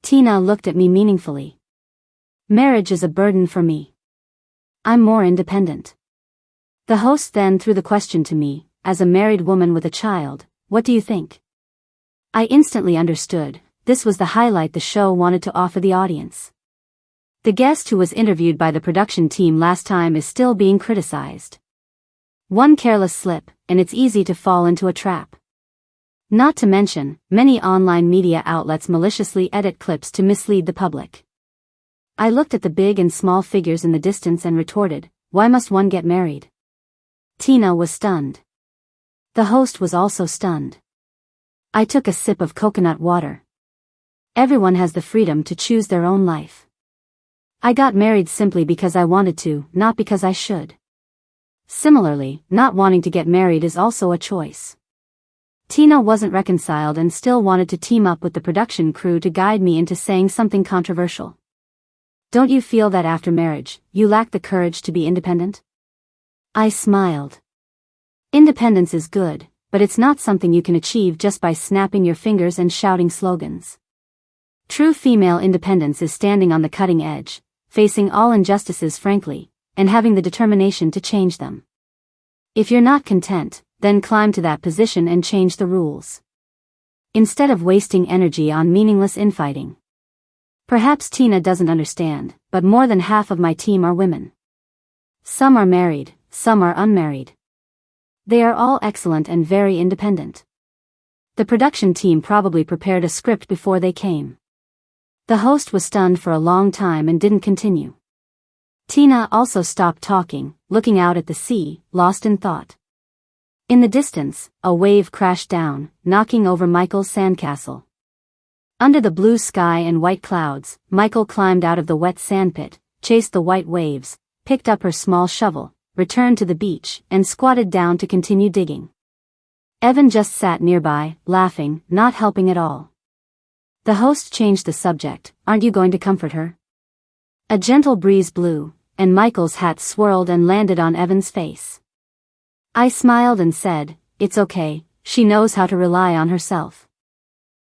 Tina looked at me meaningfully. "Marriage is a burden for me. I'm more independent." The host then threw the question to me, "As a married woman with a child, what do you think?" I instantly understood, this was the highlight the show wanted to offer the audience. The guest who was interviewed by the production team last time is still being criticized. One careless slip, and it's easy to fall into a trap. Not to mention, many online media outlets maliciously edit clips to mislead the public. I looked at the big and small figures in the distance and retorted, "Why must one get married?" Tina was stunned. The host was also stunned. I took a sip of coconut water. Everyone has the freedom to choose their own life. I got married simply because I wanted to, not because I should. Similarly, not wanting to get married is also a choice. Tina wasn't reconciled and still wanted to team up with the production crew to guide me into saying something controversial. "Don't you feel that after marriage, you lack the courage to be independent?" I smiled. Independence is good, but it's not something you can achieve just by snapping your fingers and shouting slogans. True female independence is standing on the cutting edge, facing all injustices frankly, and having the determination to change them. If you're not content, then climb to that position and change the rules, instead of wasting energy on meaningless infighting. Perhaps Tina doesn't understand, but more than half of my team are women. Some are married, some are unmarried. They are all excellent and very independent. The production team probably prepared a script before they came. The host was stunned for a long time and didn't continue. Tina also stopped talking, looking out at the sea, lost in thought. In the distance, a wave crashed down, knocking over Michael's sandcastle. Under the blue sky and white clouds, Michael climbed out of the wet sandpit, chased the white waves, picked up her small shovel, returned to the beach, and squatted down to continue digging. Evan just sat nearby, laughing, not helping at all. The host changed the subject. Aren't you going to comfort her? A gentle breeze blew, and Michael's hat swirled and landed on Evan's face. I smiled and said, "It's okay, she knows how to rely on herself."